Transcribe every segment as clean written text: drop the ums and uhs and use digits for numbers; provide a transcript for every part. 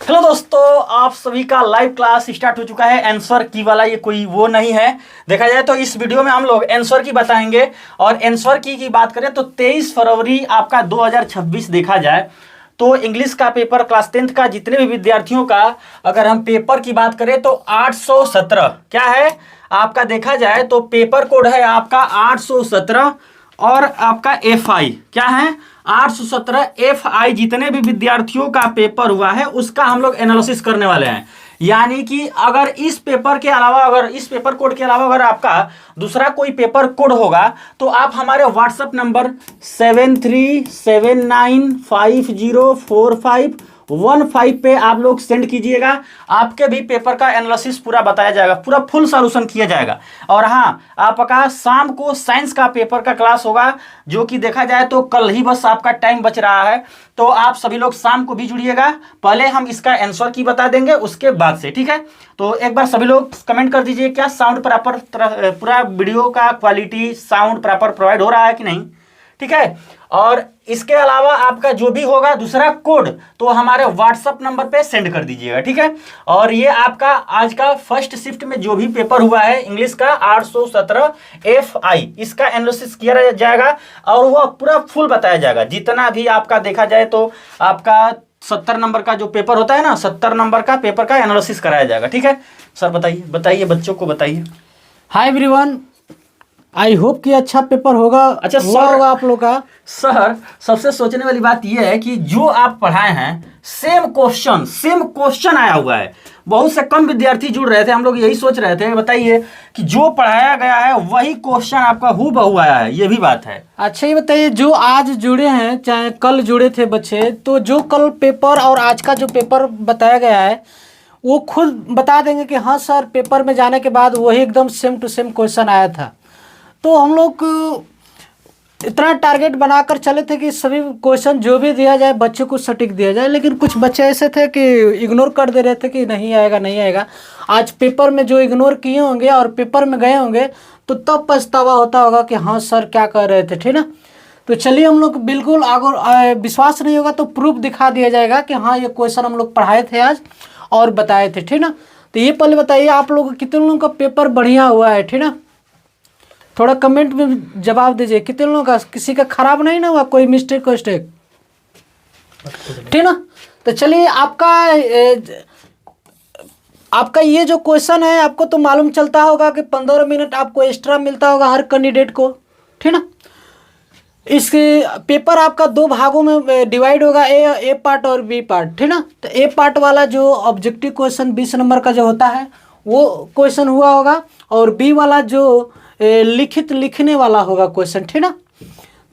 Hello दोस्तों, आप सभी का लाइव क्लास स्टार्ट हो चुका है। आंसर की वाला ये कोई वो नहीं है। देखा जाए तो इस वीडियो में हम लोग आंसर की बताएंगे। और आंसर की बात करें तो 23 फरवरी आपका 2026 देखा जाए तो इंग्लिश का पेपर क्लास 10th का जितने भी विद्यार्थियों का अगर हम पेपर की बात करें तो 817 क्या है आपका। देखा जाए तो पेपर कोड है आपका 817 और आपका FI क्या है 817 FI। जितने भी विद्यार्थियों का पेपर हुआ है उसका हम लोग एनालिसिस करने वाले हैं। यानी कि अगर इस पेपर के अलावा अगर इस पेपर कोड के अलावा अगर आपका दूसरा कोई पेपर कोड होगा तो आप हमारे व्हाट्सएप नंबर 7379504515 पे आप लोग सेंड कीजिएगा। आपके भी पेपर का एनालिसिस पूरा बताया जाएगा, पूरा फुल सॉल्यूशन किया जाएगा। और हाँ, आपका शाम को साइंस का पेपर का क्लास होगा जो कि देखा जाए तो कल ही बस आपका टाइम बच रहा है। तो आप सभी लोग शाम को भी जुड़िएगा। पहले हम इसका आंसर की बता देंगे उसके बाद से, ठीक है। तो एक बार सभी लोग कमेंट कर दीजिए क्या साउंड प्रॉपर पूरा वीडियो का क्वालिटी साउंड प्रॉपर प्रोवाइड हो रहा है कि नहीं, ठीक है। और इसके अलावा आपका जो भी होगा दूसरा कोड तो हमारे व्हाट्सएप नंबर पे सेंड कर दीजिएगा, ठीक है। और ये आपका आज का फर्स्ट शिफ्ट में जो भी पेपर हुआ है इंग्लिश का 817 FI इसका एनालिसिस किया जाएगा और वह पूरा फुल बताया जाएगा। जितना भी आपका देखा जाए तो आपका 70 नंबर का जो पेपर होता है ना, 70 नंबर का पेपर का एनालिसिस कराया जाएगा, ठीक है। सर बताइए बच्चों को बताइए। हाय एवरीवन, आई होप कि अच्छा पेपर होगा। अच्छा हुआ सर, होगा आप लोग का। सर सबसे सोचने वाली बात यह है कि जो आप पढ़ाए हैं सेम क्वेश्चन आया हुआ है। बहुत से कम विद्यार्थी जुड़ रहे थे, हम लोग यही सोच रहे थे बताइए कि जो पढ़ाया गया है वही क्वेश्चन आपका हूबहू आया है, ये भी बात है। अच्छा ये बताइए, जो आज जुड़े हैं चाहे कल जुड़े थे बच्चे, तो जो कल पेपर और आज का जो पेपर बताया गया है वो खुद बता देंगे कि हाँ सर पेपर में जाने के बाद वही एकदम सेम टू सेम क्वेश्चन आया था। तो हम लोग इतना टारगेट बनाकर चले थे कि सभी क्वेश्चन जो भी दिया जाए बच्चे को सटीक दिया जाए, लेकिन कुछ बच्चे ऐसे थे कि इग्नोर कर दे रहे थे कि नहीं आएगा नहीं आएगा। आज पेपर में जो इग्नोर किए होंगे और पेपर में गए होंगे तो तब पछतावा होता होगा कि हाँ सर क्या कर रहे थे, ठीक ना। तो चलिए हम लोग बिल्कुल अगर विश्वास नहीं होगा तो प्रूफ दिखा दिया जाएगा कि हाँ ये क्वेश्चन हम लोग पढ़ाए थे आज और बताए थे, ठीक ना। तो ये पहले बताइए आप लोग कितने लोगों का पेपर बढ़िया हुआ है, ठीक ना। थोड़ा कमेंट में जवाब दीजिए कितने लोगों का, किसी का खराब नहीं ना हुआ, कोई मिस्टेक ठीक ना। तो चलिए आपका ये जो क्वेश्चन है आपको तो मालूम चलता होगा कि 15 मिनट आपको एक्स्ट्रा मिलता होगा हर कैंडिडेट को, ठीक ना। इसके पेपर आपका दो भागों में डिवाइड होगा, ए पार्ट और बी पार्ट, ठीक ना। तो ए पार्ट वाला जो ऑब्जेक्टिव क्वेश्चन 20 नंबर का जो होता है वो क्वेश्चन हुआ होगा और बी वाला जो लिखने वाला होगा क्वेश्चन, ठीक ना।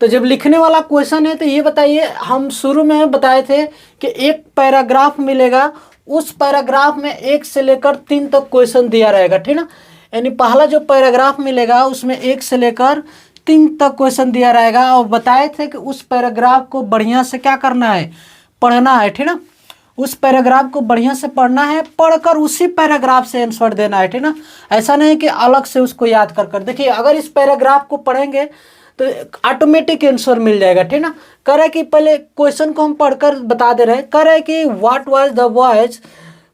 तो जब लिखने वाला क्वेश्चन है तो ये बताइए, हम शुरू में बताए थे कि एक पैराग्राफ मिलेगा, उस पैराग्राफ में 1 से लेकर 3 तक क्वेश्चन दिया रहेगा, ठीक ना। यानी पहला जो पैराग्राफ मिलेगा उसमें 1 से लेकर 3 तक क्वेश्चन दिया रहेगा और बताए थे कि उस पैराग्राफ को बढ़िया से क्या करना है, पढ़ना है, ठीक ना। उस पैराग्राफ को बढ़िया से पढ़ना है, पढ़कर उसी पैराग्राफ से आंसर देना है, ठीक ना। ऐसा नहीं कि अलग से उसको याद कर देखिए, अगर इस पैराग्राफ को पढ़ेंगे तो ऑटोमेटिक आंसर मिल जाएगा, ठीक ना। कह रहे कि पहले क्वेश्चन को हम पढ़कर बता दे रहे हैं। कह रहे कि व्हाट वाज द बॉयज,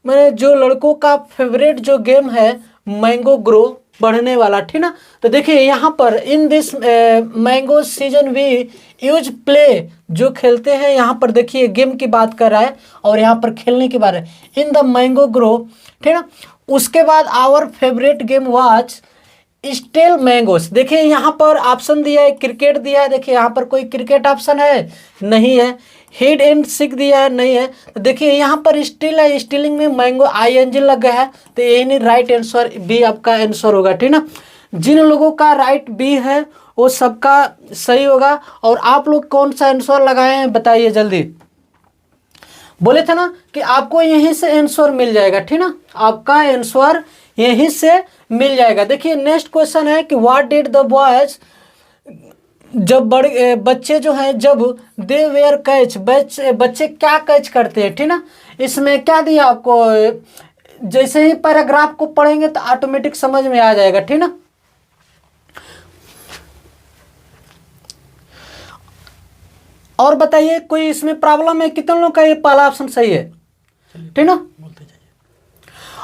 मैंने जो लड़कों का फेवरेट जो गेम है मैंगो ग्रो बढ़ने वाला, ठीक ना। तो देखिए यहाँ पर in this mango season we use play, जो खेलते हैं यहाँ पर देखिए गेम की बात कर रहा है और यहाँ पर खेलने के बारे इन द मैंगो ग्रो, ठीक ना। उसके बाद our favourite game was stale mangoes. देखिए यहाँ पर ऑप्शन दिया है, क्रिकेट दिया है, देखिए यहाँ पर कोई क्रिकेट ऑप्शन है नहीं है। हिड एंड सीक दिया है नहीं है। तो देखिए यहाँ पर स्टील है, स्टीलिंग में मैंगो ING लग गया है, तो यही नहीं राइट आंसर बी आपका आंसर होगा, ठीक ना। जिन लोगों का राइट बी है वो सबका सही होगा। और आप लोग कौन सा आंसर लगाए हैं बताइए जल्दी। बोले थे ना कि आपको यहीं से आंसर मिल जाएगा, ठीक ना, आपका आंसर यहीं से मिल जाएगा। देखिए नेक्स्ट क्वेश्चन है कि व्हाट डिड द बॉयज, जब बड़े बच्चे जो हैं जब दे वेयर कैच, बच्चे क्या कैच करते हैं, ठीक ना। इसमें क्या दिया आपको, जैसे ही पैराग्राफ को पढ़ेंगे तो ऑटोमेटिक समझ में आ जाएगा, ठीक ना। और बताइए कोई इसमें प्रॉब्लम है, कितने लोगों का ये पहला ऑप्शन सही है। ठीक ना।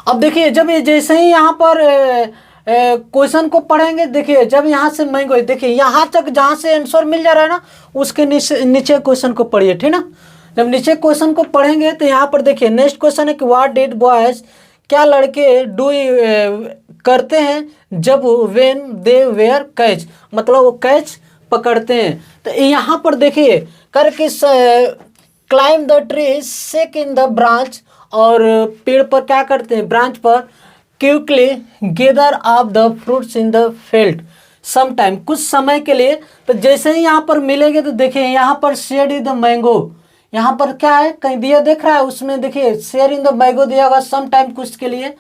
अब देखिए जब जैसे ही यहाँ पर क्वेश्चन को पढ़ेंगे, देखिए जब यहाँ से मैंगो, देखिए यहाँ तक जहाँ से आंसर मिल जा रहा है ना, उसके नीचे क्वेश्चन को पढ़िए, ठीक ना। जब नीचे क्वेश्चन को पढ़ेंगे तो यहाँ पर देखिए नेक्स्ट क्वेश्चन है कि व्हाट डिड बॉयज, क्या लड़के डू करते हैं जब व्हेन दे वेयर कैच, मतलब वो कैच पकड़ते हैं। तो यहाँ पर देखिए करके climb the tree, shake in the branch, और पेड़ पर क्या करते हैं, ब्रांच पर, quickly gather up the fruits in the field some time, कुछ समय के लिए। तो जैसे ही यहाँ पर मिलेंगे तो देखिए यहाँ पर शेयर इन द मैंगो, यहाँ पर क्या है कहीं दिया देख रहा है, उसमें देखिए शेयर इन द मैंगो दिया होगा सम टाइम, कुछ के लिए।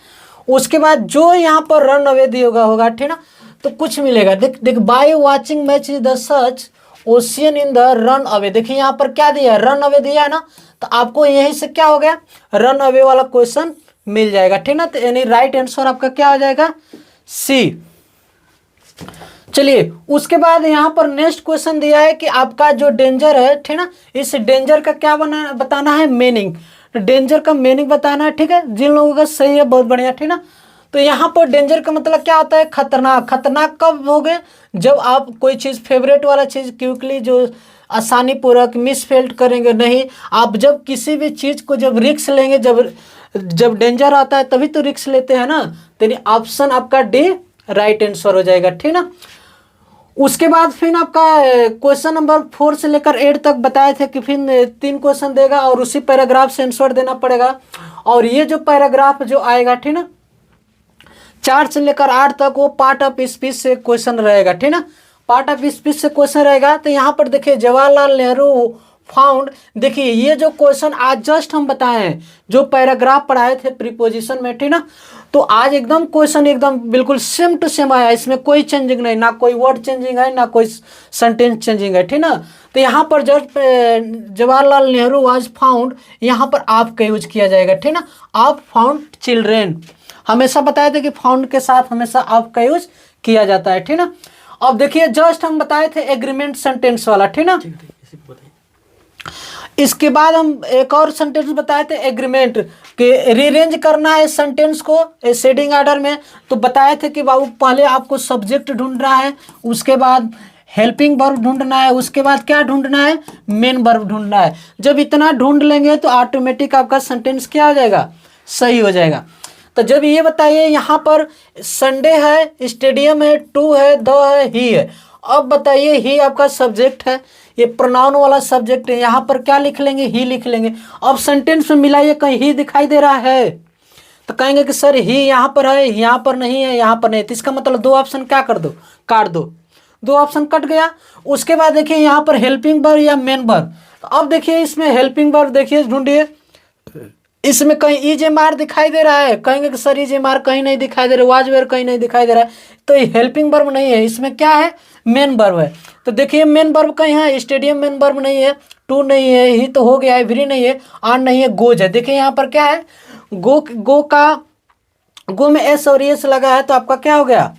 उसके बाद जो यहाँ पर रन अवे दिया होगा, ठीक ना, तो कुछ मिलेगा। देख by watching match the such ocean in the run away, देखिए यहाँ पर क्या दिया है, रन अवे दिया है ना, तो आपको यहीं से क्या हो गया, रन अवे वाला क्वेश्चन मिल जाएगा, ठीक ना। तो यानी राइट आंसर आपका क्या हो जाएगा, सी। चलिए उसके बाद यहाँ पर नेक्स्ट क्वेश्चन दिया है कि आपका जो डेंजर है, ठीक ना, इस डेंजर का क्या बताना है, मीनिंग। तो डेंजर का मीनिंग बताना है, ठीक है। जिन लोगों का सही है बहुत बढ़िया, ठीक ना। तो यहाँ पर डेंजर का मतलब क्या होता है, खतरनाक। खतरनाक कब हो गए, जब आप कोई चीज़ फेवरेट वाला चीज़ क्विकली, जो आसानी पूर्वक मिसफेल्ट करेंगे नहीं। आप जब किसी भी चीज़ को जब रिस्क लेंगे, जब डेंजर आता है तभी तो रिस्क लेते हैं ना। तो ऑप्शन आपका डी राइट आंसर हो जाएगा, ठीक ना। उसके बाद फिर आपका क्वेश्चन नंबर 4 से लेकर 8 तक बताए थे कि फिर 3 क्वेश्चन देगा और उसी पैराग्राफ से आंसर देना पड़ेगा। और ये जो पैराग्राफ जो आएगा, ठीक ना, 4 से लेकर 8 तक वो पार्ट ऑफ स्पीच से क्वेश्चन रहेगा, ठीक ना। पार्ट ऑफ स्पीच से क्वेश्चन रहेगा। तो यहाँ पर देखिए जवाहरलाल नेहरू फाउंड, देखिए ये जो क्वेश्चन आज जस्ट हम बताए हैं, जो पैराग्राफ पढ़ाए थे प्रीपोजिशन में, ठीक ना, तो आज एकदम क्वेश्चन एकदम बिल्कुल सेम टू सेम आया, इसमें कोई चेंजिंग नहीं, ना कोई वर्ड चेंजिंग है ना कोई सेंटेंस चेंजिंग है, ठीक ना। तो यहाँ पर just Jawaharlal Nehru was found, यहाँ पर आप का यूज किया जाएगा, ठीक ना। आप फाउंड चिल्ड्रेन, हमेशा बताए थे कि फाउंड के साथ हमेशा आप का यूज किया जाता है, ठीक ना। अब देखिए जस्ट हम बताए थे एग्रीमेंट सेंटेंस वाला, ठीक ना। इसके बाद हम एक और सेंटेंस बताए थे एग्रीमेंट के, रीअरेंज करना है सेंटेंस को एसेडिंग ऑर्डर में। तो बताए थे कि बाबू पहले आपको सब्जेक्ट ढूंढना है, उसके बाद हेल्पिंग वर्ब ढूंढना है, उसके बाद क्या ढूंढना है, मेन वर्ब ढूंढना है। जब इतना ढूंढ लेंगे तो ऑटोमेटिक आपका सेंटेंस क्या हो जाएगा, सही हो जाएगा। तो जब ये बताइए यहाँ पर संडे है, स्टेडियम है, टू है, द है, ही है। अब बताइए ही आपका सब्जेक्ट है, ये प्रोनाउन वाला सब्जेक्ट है, यहाँ पर क्या लिख लेंगे, ही लिख लेंगे। अब सेंटेंस में मिलाइए, कहीं ही दिखाई दे रहा है तो कहेंगे कि सर ही यहाँ पर है, यहाँ पर नहीं है, यहाँ पर नहीं। तो इसका मतलब 2 ऑप्शन क्या कर दो, काट दो, 2 ऑप्शन कट गया। उसके बाद देखिए यहाँ पर हेल्पिंग वर्ब या मेन वर्ब। तो अब देखिए इसमें हेल्पिंग वर्ब देखिए ढूंढिए, इसमें कहीं ईजेमार दिखाई दे रहा है, कहेंगे कि सर ईजेमार कहीं नहीं दिखाई दे रहा, वाजवेयर कहीं नहीं दिखाई दे रहा है, तो ये हेल्पिंग वर्ब नहीं है, इसमें क्या है, मेन वर्ब है। तो देखिए मेन वर्ब कहीं है, स्टेडियम मेन वर्ब नहीं है, टू नहीं है, ही तो हो गया है, एवरी नहीं है, आन नहीं है, गोज है। देखिए यहाँ पर क्या है, गो में एस और एस लगा है, तो आपका क्या हो गया,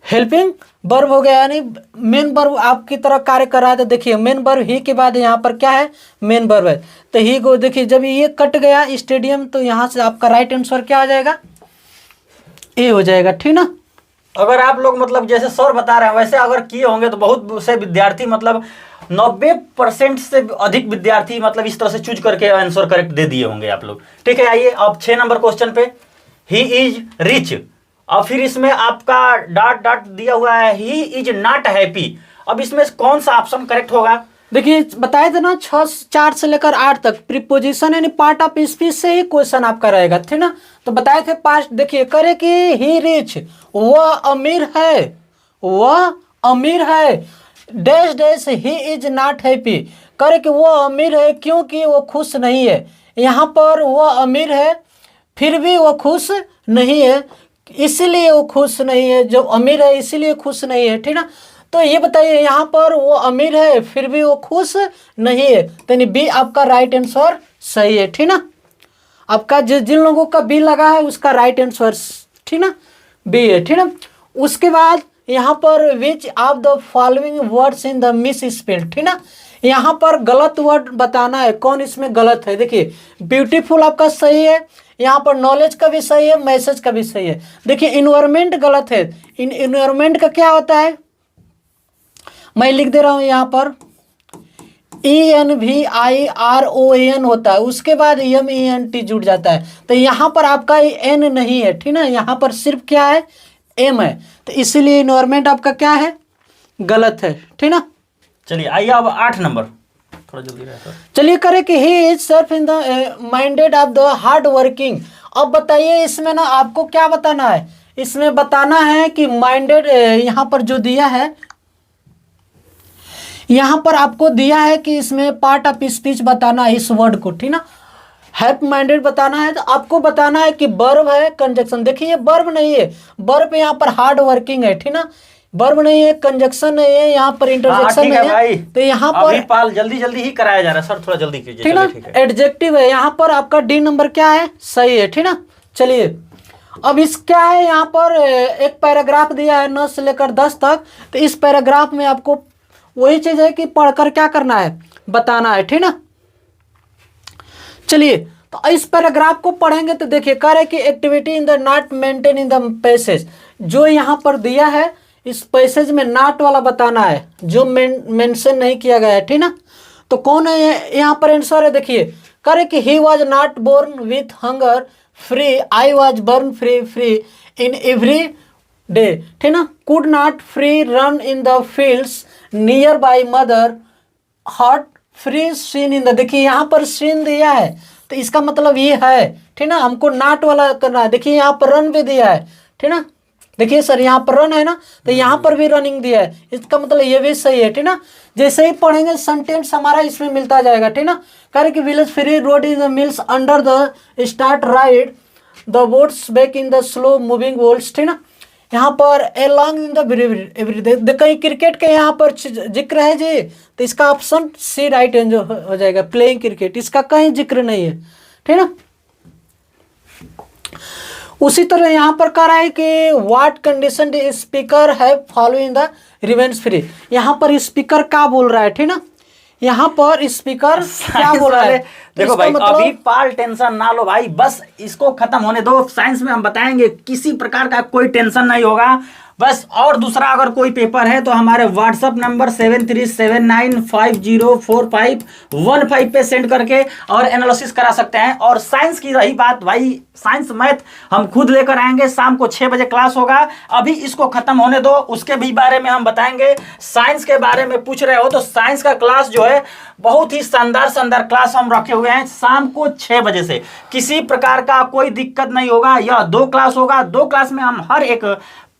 हेल्पिंग वर्ब हो गया, यानी मेन वर्ब आपकी तरह कार्य कर रहा है। तो देखिए मेन वर्ब ही के बाद यहाँ पर क्या है, मेन वर्ब है। तो ही को देखिए जब ये कट गया स्टेडियम, तो यहाँ से आपका राइट आंसर क्या हो जाएगा, ए हो जाएगा, ठीक ना। अगर आप लोग मतलब जैसे सर बता रहे हैं वैसे अगर किए होंगे तो बहुत से विद्यार्थी मतलब 90% से अधिक विद्यार्थी मतलब इस तरह से चूज करके आंसर करेक्ट दे दिए होंगे आप लोग। ठीक है, आइए अब 6 नंबर क्वेश्चन पे, ही इज रिच। और फिर इसमें आपका डॉट डॉट दिया हुआ है, ही इज नॉट हैप्पी। अब इसमें कौन सा ऑप्शन करेक्ट होगा, देखिए बताए थे ना 4 से लेकर 8 तक प्रीपोजिशन यानी पार्ट ऑफ स्पीच से ही क्वेश्चन आपका रहेगा, ठीक ना। तो बताए थे पास्ट, देखिए करे कि ही रिच, वह अमीर है, वह अमीर है, dash dash he is not happy, करे कि वह अमीर है क्योंकि वो खुश नहीं है। यहाँ पर वह अमीर है फिर भी वो खुश नहीं है, इसीलिए वो खुश नहीं है, जो अमीर है इसीलिए खुश नहीं है, ठीक ना। तो ये बताइए यहाँ पर वो अमीर है फिर भी वो खुश नहीं है, तो बी आपका राइट आंसर सही है, ठीक ना। आपका जिन लोगों का बी लगा है उसका राइट आंसर, ठीक ना, बी है, ठीक ना। उसके बाद यहाँ पर which of the following words in the miss spelled, ठीक ना। यहाँ पर गलत वर्ड बताना है, कौन इसमें गलत है। देखिए ब्यूटीफुल आपका सही है, यहाँ पर नॉलेज का भी सही है, मैसेज का भी सही है। देखिए इन्वायरमेंट गलत है। इन्वायरमेंट का क्या होता है, मैं लिख दे रहा हूँ यहाँ पर ENVIROAN होता है, उसके बाद MENT जुड़ जाता है, तो यहाँ पर आपका N नहीं है, ठीक ना, यहाँ पर सिर्फ क्या है, M है, तो इसीलिए इन्वायरमेंट आपका क्या है, गलत है, ठीक ना। चलिए आइए अब 8 नंबर, थोड़ा जल्दी रहे सर। चलिए करें कि he is self in the minded of the hard working. अब बताइए इसमें ना आपको क्या बताना है, इसमें बताना है कि माइंडेड, यहाँ पर जो दिया है, यहाँ पर आपको दिया है कि इसमें पार्ट ऑफ स्पीच बताना है इस वर्ड को, ठीक ना। हैव माइंडेड बताना है तो आपको बताना है कि वर्ब है कंजक्शन। देखिए ये वर्ब नहीं है, वर्ब यहाँ पर हार्ड वर्किंग है, ठीक ना, वर्ब नहीं है, कंजक्शन नहीं है, यहाँ पर इंटरजेक्शन नहीं है, तो यहाँ पर पाल जल्दी जल्दी ही कराया जा रहा है सर, थोड़ा जल्दी कीजिए, ठीक ना, एडजेक्टिव है, यहाँ पर आपका डी नंबर क्या है, सही है, ठीक ना। चलिए अब इस क्या है, यहाँ पर एक पैराग्राफ दिया है 9 से लेकर 10 तक, तो इस पैराग्राफ में आपको वही चीज है कि पढ़कर क्या करना है, बताना है, ठीक ना। चलिए तो इस पैराग्राफ को पढ़ेंगे तो देखिए कह रहे कि activity in the not maintain in the passage, जो यहाँ पर दिया है इस पैसेज में नॉट वाला बताना है, जो मेंशन नहीं किया गया है, ठीक ना। तो कौन है यहाँ पर आंसर है, देखिए कह रहे कि he was not born with hunger free, I was burn free in every day, ठीक ना। Could not free run in the fields near by mother hot free seen in the, देखिए यहाँ पर सीन दिया है तो इसका मतलब ये है, ठीक ना, हमको नॉट वाला करना है। देखिए यहाँ पर रन भी दिया है, ठीक ना, देखिए सर यहाँ पर रन है ना, तो यहाँ पर भी रनिंग दिया है, इसका मतलब ये भी सही है, ठीक ना। जैसे ही पढ़ेंगे सेंटेंस हमारा इसमें मिलता जाएगा, ठीक ना। कह रहे कि village free road in the mills under the start ride the boats back in the slow moving walls, ठीक ना। यहाँ पर a long in the every, कहीं क्रिकेट के यहाँ पर जिक्र है जी, तो इसका ऑप्शन सी राइट आंसर हो जाएगा, प्लेइंग क्रिकेट, इसका कहीं जिक्र नहीं है, ठीक ना। उसी तरह यहाँ पर कह रहा है कि व्हाट कंडीशन स्पीकर है फॉलोइंग द रिवेंज फ्री, यहाँ पर स्पीकर क्या बोल रहा है, ठीक ना, यहाँ पर स्पीकर क्या बोल रहा है। देखो भाई अभी पाल टेंशन ना लो भाई, बस इसको खत्म होने दो, साइंस में हम बताएंगे, किसी प्रकार का कोई टेंशन नहीं होगा बस। और दूसरा अगर कोई पेपर है तो हमारे व्हाट्सअप नंबर 7379504515 पे सेंड करके और एनालिसिस करा सकते हैं। और साइंस की रही बात भाई, साइंस मैथ हम खुद लेकर आएंगे, शाम को 6 बजे क्लास होगा, अभी इसको खत्म होने दो, उसके भी बारे में हम बताएंगे। साइंस के बारे में पूछ रहे हो तो साइंस का क्लास जो है बहुत ही शानदार क्लास हम रखे हुए हैं, शाम को 6 बजे से, किसी प्रकार का कोई दिक्कत नहीं होगा। यह 2 क्लास होगा, 2 क्लास में हम हर एक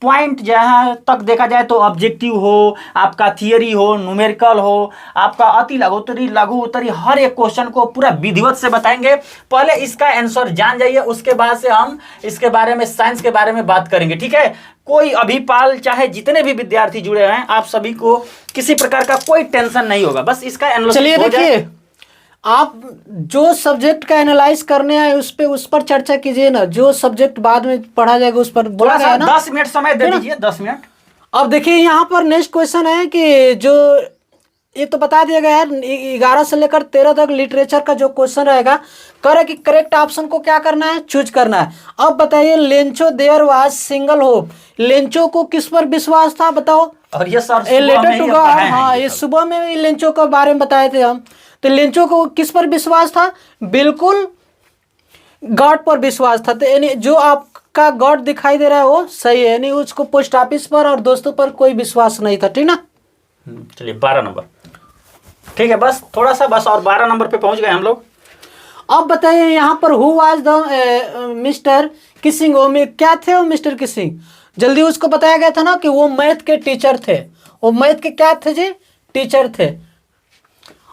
पॉइंट जहाँ तक देखा जाए तो ऑब्जेक्टिव हो, आपका थियरी हो, न्यूमेरिकल हो, आपका अति लघु उत्तरी हर एक क्वेश्चन को पूरा विधिवत से बताएंगे। पहले इसका आंसर जान जाइए, उसके बाद से हम इसके बारे में, साइंस के बारे में बात करेंगे, ठीक है। कोई अभी पाल चाहे जितने भी विद्यार्थी जुड़े हैं, आप सभी को किसी प्रकार का कोई टेंशन नहीं होगा, बस इसका एनालिसिस हो जाए। देखिए आप जो सब्जेक्ट का एनालाइज करने आए उस पर चर्चा कीजिए ना, जो सब्जेक्ट बाद में पढ़ा जाएगा उस पर बोला गया ना। 10 मिनट समय दे दीजिए, 10 मिनट। अब देखिए यहाँ पर नेक्स्ट क्वेश्चन है कि जो ये तो बता दिया गया है 11 से लेकर 13 तक लिटरेचर का जो क्वेश्चन रहेगा, करे कि करेक्ट ऑप्शन को क्या करना है, चूज करना है। अब बताइए Lencho there was single hope, Lencho को किस पर विश्वास था बताओ। और ये सर लेटर टू गॉड, हाँ ये सुबह में लेंचो के बारे में बताए थे हम। तो लेंचो को किस पर विश्वास था, बिल्कुल गॉड पर विश्वास था। तो यानी जो आपका गॉड दिखाई दे रहा है वो सही है, यानी उसको पोस्ट ऑफिस पर और दोस्तों पर कोई विश्वास नहीं था, ठीक ना। चलिए 12 नंबर, ठीक है, बस थोड़ा सा बस, और 12 नंबर पे पहुंच गए हम लोग। अब बताइए यहाँ पर who was the mister Keesing, वो में क्या थे वो मिस्टर किसिंग, जल्दी उसको बताया गया था ना कि वो मैथ के टीचर थे, वो मैथ के क्या थे जी, टीचर थे।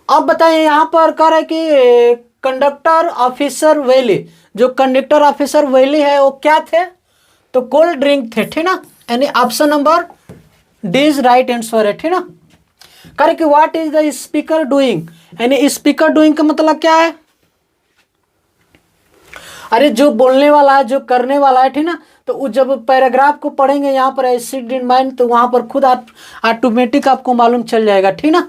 अब बताइए यहाँ पर कह रहे कि कंडक्टर ऑफिसर वैली, जो कंडक्टर ऑफिसर वैली है वो क्या थे, तो कोल्ड ड्रिंक थे, ठीक ना, यानी option number D is right answer है, ठीक ना। कह रहे कि what is the speaker doing, यानी स्पीकर डूइंग का मतलब क्या है, अरे जो बोलने वाला है, जो करने वाला है, ठीक ना। तो जब पैराग्राफ को पढ़ेंगे यहाँ पर एसिड इन माइंड, तो वहां पर खुद ऑटोमेटिक आपको मालूम चल जाएगा, ठीक ना।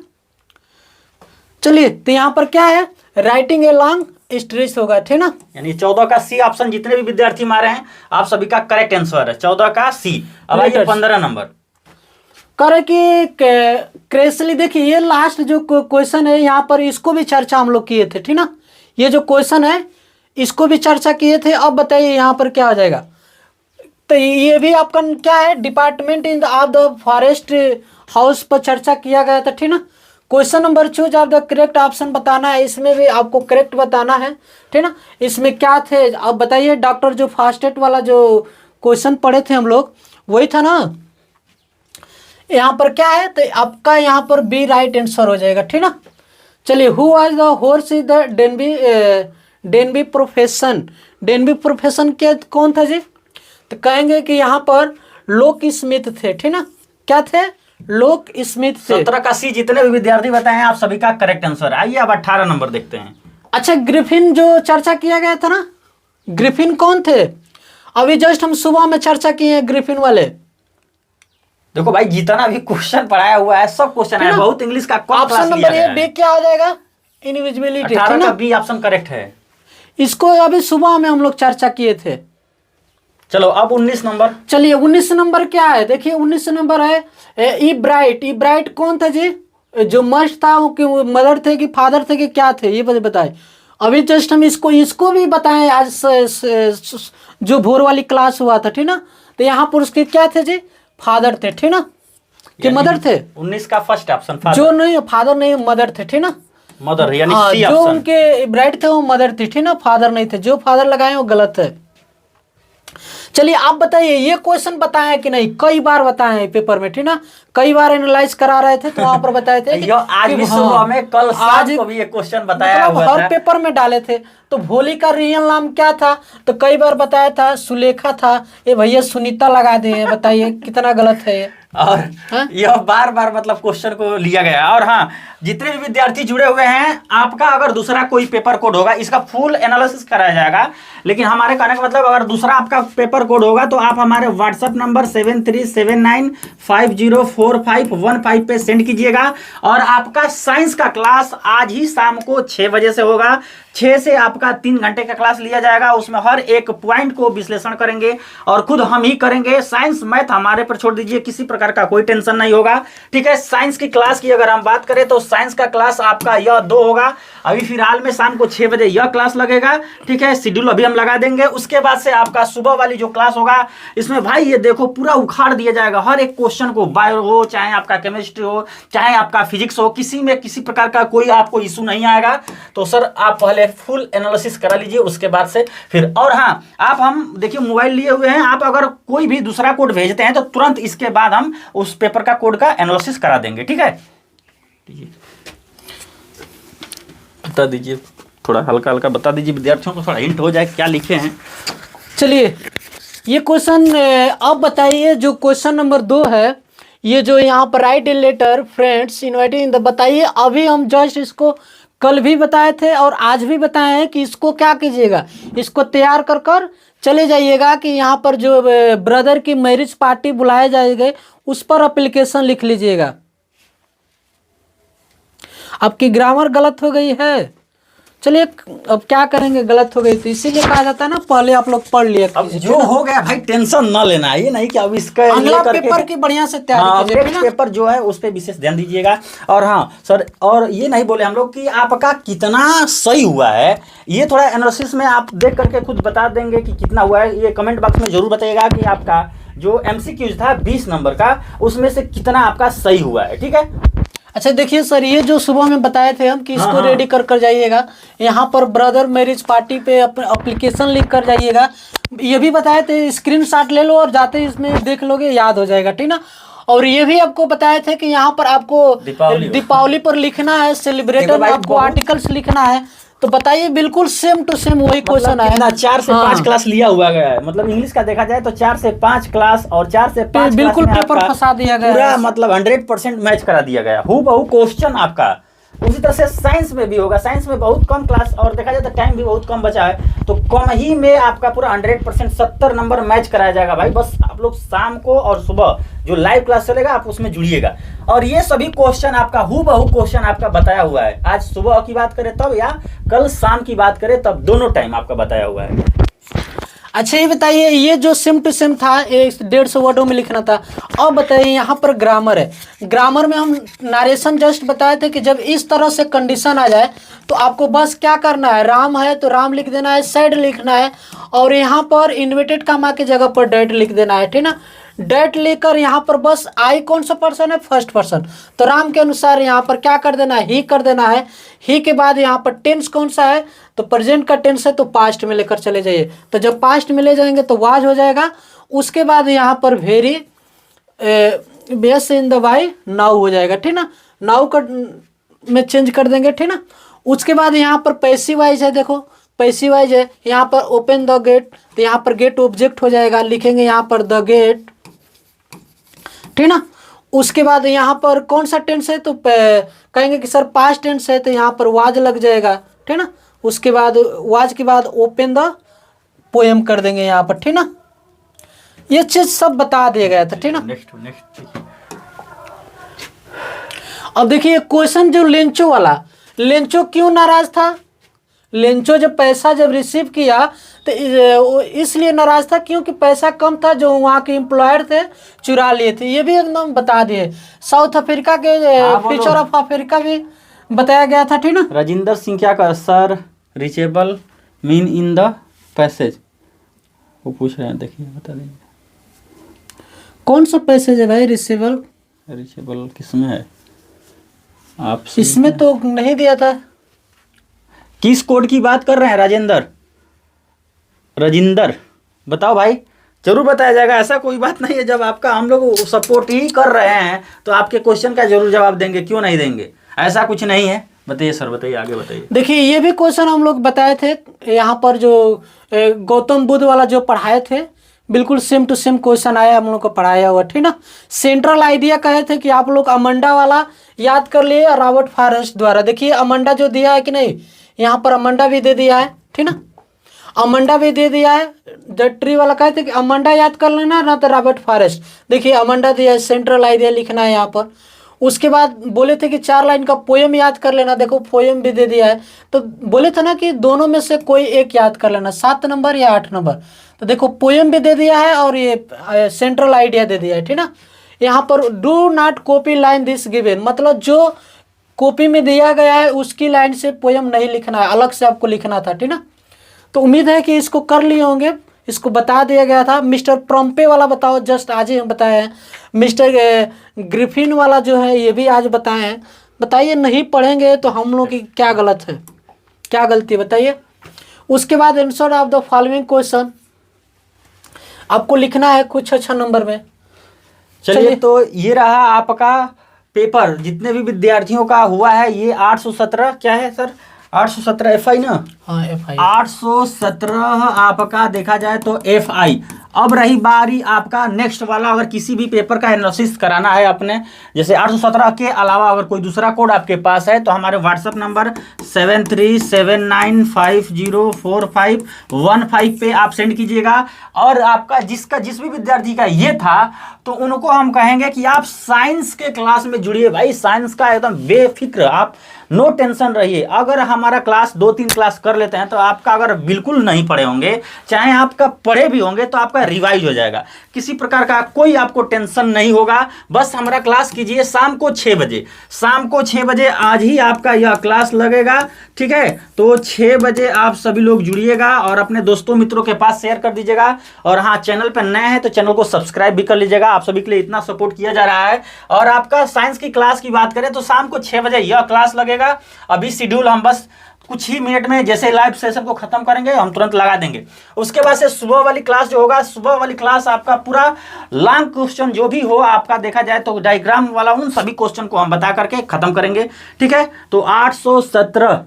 चलिए, तो यहाँ पर क्या है, राइटिंग ए लॉन्ग स्ट्रेच होगा, ठीक ना। यानी 14 का सी ऑप्शन जितने भी विद्यार्थी मारे हैं आप सभी का करेक्ट आंसर है 14 का सी। अब आइए 15 नंबर करे कि क्रेसली, देखिए ये लास्ट जो क्वेश्चन है यहाँ पर, इसको भी चर्चा हम लोग किए थे, ठीक ना। ये जो क्वेश्चन है इसको भी चर्चा किए थे। अब बताइए यहाँ पर क्या हो जाएगा। तो ये भी आपका क्या है, department in of the forest house पर चर्चा किया गया था, ठीक ना। Question number choose of the correct option बताना है, इसमें भी आपको करेक्ट बताना है, ठीक ना। इसमें क्या थे अब बताइए। डॉक्टर जो फास्टेट वाला जो क्वेश्चन पढ़े थे हम लोग, वही था ना। यहाँ पर क्या है, तो आपका यहाँ पर बी राइट आंसर हो जाएगा, ठीक ना। चलिए, who was the horse is the Denby profession. Denby profession के कौन था जी, तो कहेंगे कि यहाँ पर लोक स्मिथ थे, ठीक ना। क्या थे, लोक स्मिथ थे। 17 का सी जितने भी विद्यार्थी बताए हैं आप सभी का करेक्ट आंसर। आइए अब 18 नंबर देखते हैं। अच्छा, ग्रिफिन जो चर्चा किया गया था ना, ग्रिफिन कौन थे, अभी जस्ट हम सुबह में चर्चा किए हैं ग्रिफिन वाले। देखो भाई, जितना भी क्वेश्चन पढ़ाया हुआ है सब क्वेश्चन है, बहुत इंग्लिश का कौन क्लास ऑप्शन लिया नंबर गया ए है? बी क्या हो जाएगा, इनविजिबिलिटी, 18 का बी ऑप्शन करेक्ट है। इसको अभी सुबह में हम लोग चर्चा किए थे। चलो अब 19 नंबर। चलिए, 19 नंबर क्या है, देखिए 19 नंबर है ई ब्राइट। ई ब्राइट कौन था जी, जो मस्ट था वो, कि मदर थे कि फादर थे कि क्या थे, ये बताए। अभी जस्ट हम इसको भी बताएं आज जो भोर वाली क्लास हुआ था, ठीक ना। तो यहाँ पर उसके क्या थे जी, फादर थे, ठीक ना, कि मदर थे। 19 का फर्स्ट ऑप्शन जो नहीं, फादर नहीं, मदर थे, ठीक ना। मदर यानी हाँ, सी जो ऑप्शन। उनके ब्राइट थे वो मदर थी, ठीक ना, फादर नहीं थे। जो फादर लगाए वो गलत है। चलिए, आप बताइए, ये क्वेश्चन बताएं कि नहीं, कई बार बताए हैं पेपर में, ठीक ना। कई बार एनालाइज करा रहे थे तो वहां पर बताए थे कि आज भी सुबह में, कल शाम को भी ये क्वेश्चन बताया मतलब हुआ हर था। पेपर में डाले थे। तो भोली का रियल नाम क्या था, तो कई बार बताया था सुलेखा था। ये भैया सुनीता लगा दिए हैं, बताइए कितना गलत है ये। और हाँ? यह बार बार मतलब क्वेश्चन को लिया गया। और हाँ, जितने भी विद्यार्थी जुड़े हुए हैं, आपका अगर दूसरा कोई पेपर कोड होगा इसका फुल एनालिसिस कराया जाएगा। लेकिन हमारे कहने का मतलब, अगर दूसरा आपका पेपर कोड होगा तो आप हमारे व्हाट्सएप नंबर 7379504515 पे सेंड कीजिएगा। और आपका साइंस का क्लास आज ही शाम को 6 बजे से होगा। 6 से आपका 3 घंटे का क्लास लिया जाएगा। उसमें हर एक पॉइंट को विश्लेषण करेंगे और खुद हम ही करेंगे। साइंस मैथ हमारे पर छोड़ दीजिए, किसी प्रकार का कोई टेंशन नहीं होगा, ठीक है। साइंस की क्लास की अगर हम बात करें तो साइंस का क्लास आपका यह 2 होगा। अभी फिलहाल में शाम को 6 बजे यह क्लास लगेगा, ठीक है। शेड्यूल अभी हम लगा देंगे। उसके बाद से आपका सुबह वाली जो क्लास होगा, इसमें भाई ये देखो पूरा उखाड़ दिया जाएगा हर एक क्वेश्चन को। बायो हो, चाहे आपका केमिस्ट्री हो, चाहे आपका फिजिक्स हो, किसी में किसी प्रकार का कोई आपको इशू नहीं आएगा। तो सर आप पहले फुल एनालिसिस करा लीजिए, उसके बाद से फिर। और हाँ, आप हम देखिए मोबाइल लिए हुए हैं, आप अगर कोई भी दूसरा कोड भेजते हैं तो तुरंत इसके बाद हम उस पेपर का कोड का एनालिसिस करा देंगे, ठीक है। बता दीजिए, थोड़ा हल्का हल्का बता दीजिए, विद्यार्थियों को थोड़ा हिंट हो जाए क्या लिखे हैं। चलिए, ये क्वेश्चन अब बताइए, जो क्वेश्चन नंबर 2 है, ये जो यहाँ पर write a letter friends inviting, बताइए। अभी हम जस्ट इसको कल भी बताए थे और आज भी बताए हैं कि इसको क्या कीजिएगा, इसको तैयार कर कर चले जाइएगा कि यहाँ पर जो ब्रदर की मैरिज पार्टी बुलाए जाएंगे उस पर एप्लीकेशन लिख लीजिएगा। आपकी ग्रामर गलत हो गई है। चलिए, अब क्या करेंगे, गलत हो गई तो इसीलिए कहा जाता है ना, पहले आप लोग पढ़ लिया। अब जो हो गया भाई टेंशन ना लेना, ये नहीं कि अब इसका अगला पेपर की बढ़िया से तैयारी कीजिए, नेक्स्ट पेपर जो है उस पे विशेष ध्यान दीजिएगा। और हाँ सर, और ये नहीं बोले हम लोग कि आपका कितना सही हुआ है, ये थोड़ा एनालिसिस में आप देख करके खुद बता देंगे कि कितना हुआ है। ये कमेंट बॉक्स में जरूर बताइएगा कि आपका जो MCQ था 20 नंबर का, उसमें से कितना आपका सही हुआ है, ठीक है। अच्छा, देखिए सर, ये जो सुबह में बताए थे हम कि इसको रेडी कर जाइएगा। यहाँ पर ब्रदर मैरिज पार्टी पे एप्लीकेशन लिख कर जाइएगा। ये भी बताए थे, स्क्रीनशॉट ले लो और जाते इसमें देख लोगे, याद हो जाएगा, ठीक ना। और ये भी आपको बताए थे कि यहाँ पर आपको दीपावली पर लिखना है, सेलिब्रेटर आपको आर्टिकल्स लिखना है। तो बताइए, बिल्कुल सेम टू सेम वही क्वेश्चन है ना। 4 से 5 क्लास लिया हुआ गया है, मतलब इंग्लिश का देखा जाए तो 4 से 5 क्लास और 4 से 5 बिल्कुल पेपर फंसा दिया गया, पूरा मतलब 100% मैच करा दिया गया। हूबहू क्वेश्चन आपका उसी तरह से साइंस में भी होगा। साइंस में बहुत कम क्लास और देखा जाए तो टाइम भी बहुत कम बचा है, तो कम ही में आपका पूरा 100% 70 नंबर मैच कराया जाएगा भाई। बस आप लोग शाम को और सुबह जो लाइव क्लास चलेगा आप उसमें जुड़िएगा। और ये सभी क्वेश्चन आपका हूबहू क्वेश्चन आपका बताया हुआ है। आज सुबह की बात करें तब या कल शाम की बात करें तब, दोनों टाइम आपका बताया हुआ है। अच्छा ये बताइए, ये जो सेम टू सेम था, 150 वर्डों में लिखना था। अब बताइए यहाँ पर ग्रामर है। ग्रामर में हम नारेशन जस्ट बताए थे कि जब इस तरह से कंडीशन आ जाए तो आपको बस क्या करना है, राम है तो राम लिख देना है, सैड लिखना है, और यहाँ पर इन्वर्टेड कॉमा की जगह पर डेट लिख देना है, ठीक ना। डेट लेकर यहाँ पर बस आई कौन सा पर्सन है, फर्स्ट पर्सन, तो राम के अनुसार यहाँ पर क्या कर देना है, ही कर देना है। ही के बाद यहाँ पर टेंस कौन सा है, तो प्रेजेंट का टेंस है तो पास्ट में लेकर चले जाइए। तो जब पास्ट में ले जाएंगे तो वाज हो जाएगा। उसके बाद यहाँ पर very base in the why now हो जाएगा, ठीक ना। नाउ का में चेंज कर देंगे, ठीक ना। उसके बाद यहाँ पर पैसिव वाइज है, देखो पैसिव वाइज है। यहाँ पर ओपन द गेट, तो यहाँ पर गेट ऑब्जेक्ट हो जाएगा, लिखेंगे यहाँ पर द गेट, ठीक ना। उसके बाद यहाँ पर कौन सा टेंस है, तो कहेंगे कि सर पास्ट टेंस है, तो यहाँ पर वाज लग जाएगा, ठीक ना। उसके बाद वाज के बाद ओपन द पोएम कर देंगे यहाँ पर, ठीक ना। ये चीज सब बता दिया गया था, ठीक ना। नेक्स्ट अब देखिए क्वेश्चन जो लेंचो वाला, लेंचो क्यों नाराज था। लेंचो जब पैसा रिसीव किया तो इसलिए नाराज था क्योंकि पैसा कम था, जो वहाँ के एम्प्लॉयर थे चुरा लिए थे। ये भी एकदम बता दिए। साउथ अफ्रीका के फ्यूचर ऑफ अफ्रीका भी बताया गया था, ठीक ना। राजिंदर सिंह क्या कर sir, reachable mean in the passage, वो पूछ रहे हैं, देखिए बता देंगे। कौन सा पैसेज है भाई, रिचेबल? रीचेबल किसमें है आप? इसमें तो नहीं दिया था। किस कोड की बात कर रहे हैं राजिंदर बताओ भाई, जरूर बताया जाएगा। ऐसा कोई बात नहीं है, जब आपका हम लोग सपोर्ट ही कर रहे हैं तो आपके क्वेश्चन का जरूर जवाब देंगे, क्यों नहीं देंगे, ऐसा कुछ नहीं है। बताइए सर, बताइए आगे बताइए। देखिए ये भी क्वेश्चन हम लोग बताए थे यहाँ पर, जो गौतम बुद्ध वाला जो पढ़ाए थे, बिल्कुल सेम टू सेम क्वेश्चन आया हम लोग को पढ़ाया हुआ, ठीक ना। सेंट्रल आइडिया कहे थे कि आप लोग अमंडा वाला याद कर लिए रॉबर्ट फॉरेस्ट द्वारा। देखिए अमंडा जो दिया है कि नहीं, यहाँ पर अमंडा भी दे दिया है, ठीक ना। अमंडा भी दे दिया है। द ट्री वाला कहे थे कि अमंडा याद कर लेना, ना तो रॉबर्ट फॉरेस्ट। देखिए अमंडा दिया है, सेंट्रल आइडिया लिखना है यहाँ पर। उसके बाद बोले थे कि 4 लाइन का पोएम याद कर लेना, देखो पोएम भी दे दिया है। तो बोले थे ना कि दोनों में से कोई एक याद कर लेना, 7 नंबर या 8 नंबर। तो देखो पोएम भी दे दिया है और ये सेंट्रल आइडिया दे दिया है, ठीक ना। यहाँ पर do not copy line this given, मतलब जो कॉपी में दिया गया है उसकी लाइन से पोएम नहीं लिखना है, अलग से आपको लिखना था, ठीक ना। तो उम्मीद है कि इसको कर लिए होंगे, इसको बता दिया गया था। मिस्टर प्रॉम्पे वाला बताओ, जस्ट आज ही हम बताए हैं। मिस्टर ग्रिफिन वाला जो है ये भी आज बताए हैं। बताइए नहीं पढ़ेंगे तो हम लोग की क्या गलत है, क्या गलती बताइए। उसके बाद answer of the following question आपको लिखना है कुछ अच्छा नंबर में। चलिए तो ये रहा आपका पेपर, जितने भी विद्यार्थियों का हुआ है ये 817 क्या है सर, 817 FI ना। हाँ FI 817 आपका देखा जाए तो FI। अब रही बारी आपका नेक्स्ट वाला, अगर किसी भी पेपर का एनालिसिस कराना है अपने, जैसे 817 के अलावा अगर कोई दूसरा कोड आपके पास है तो हमारे व्हाट्सएप नंबर 7379504515 पे आप सेंड कीजिएगा। और आपका जिस भी विद्यार्थी का ये था तो उनको हम कहेंगे कि आप साइंस के क्लास में जुड़िए भाई। साइंस का एकदम बेफिक्र आप, नो टेंशन रहिए। अगर हमारा क्लास 2-3 क्लास कर लेते हैं तो आपका, अगर बिल्कुल नहीं पढ़े होंगे, चाहे आपका पढ़े भी होंगे तो आपका रिवाइज हो जाएगा। किसी प्रकार का कोई आपको टेंशन नहीं होगा। बस हमारा क्लास कीजिए शाम को 6 बजे, शाम को 6 बजे आज ही आपका यह क्लास लगेगा, ठीक है। तो 6 बजे आप सभी लोग जुड़िएगा और अपने दोस्तों मित्रों के पास शेयर कर दीजिएगा। और हाँ, चैनल पर नए हैं तो चैनल को सब्सक्राइब भी कर लीजिएगा। आप सभी के लिए इतना सपोर्ट किया जा रहा है। और आपका साइंस की क्लास की बात करें तो शाम को 6 बजे यह क्लास लगेगा। अभी शेड्यूल हम बस कुछ ही मिनट में जैसे लाइव सेशन को खत्म करेंगे हम तुरंत लगा देंगे। उसके बाद से सुबह वाली क्लास जो होगा, सुबह वाली क्लास आपका पूरा लॉन्ग क्वेश्चन जो भी हो आपका देखा जाए तो डायग्राम वाला, उन सभी क्वेश्चन को हम बता करके खत्म करेंगे, ठीक है। तो 817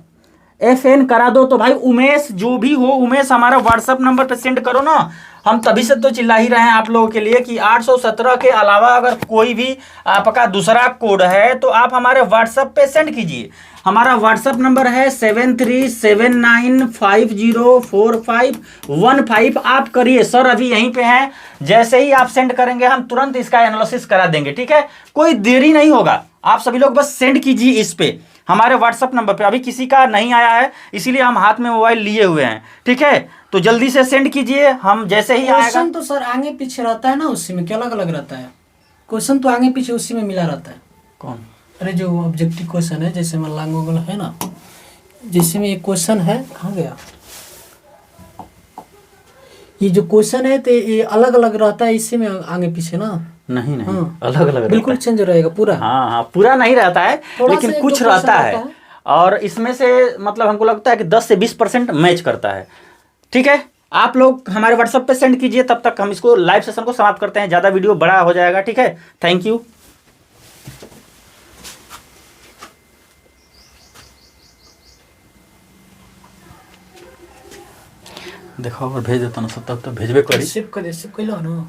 FN करा दो। तो भाई उमेश, जो भी हो उमेश, हमारा व्हाट्सअप नंबर पे सेंड करो ना। हम तभी से तो चिल्ला ही रहे हैं आप लोगों के लिए कि 817 के अलावा अगर कोई भी आपका दूसरा कोड है तो आप हमारे व्हाट्सएप पे सेंड कीजिए। हमारा व्हाट्सएप नंबर है 7379504515। आप करिए सर, अभी यहीं पे हैं। जैसे ही आप सेंड करेंगे हम तुरंत इसका एनालिसिस करा देंगे, ठीक है। कोई देरी नहीं होगा, आप सभी लोग बस सेंड कीजिए इस पे, हमारे व्हाट्सएप नंबर पे। अभी किसी का नहीं आया है, इसीलिए हम हाथ में मोबाइल लिए हुए हैं, ठीक है। तो जल्दी से सेंड कीजिए, हम जैसे ही आएगा। क्वेश्चन तो सर आगे पीछे रहता है ना, उसी में क्या अलग अलग रहता है? क्वेश्चन तो आगे पीछे उसी में मिला रहता है। कौन? अरे जो ऑब्जेक्टिव क्वेश्चन है, जैसे मान लांगोगल है ना, जैसे में एक क्वेश्चन है, कहाँ गया ये जो क्वेश्चन है, तो ये अलग अलग रहता है इसी में आगे पीछे ना। नहीं नहीं, हाँ, अलग अलग बिल्कुल चेंज रहेगा पूरा। हाँ हाँ, पूरा नहीं रहता है, थोड़ा लेकिन सा कुछ एक दो रहता question है। रहता है। और इसमें से मतलब हमको लगता है कि 10 से 20% मैच करता है, ठीक है। आप लोग हमारे व्हाट्सएप पे सेंड कीजिए, तब तक हम इसको लाइव सेशन को समाप्त करते हैं, ज़्यादा वीडियो बड़ा हो जाएगा, ठीक है। Thank you. देखो, अगर भेज देता ना सब, तब तो भेजबे करी। रिसीव कर ना।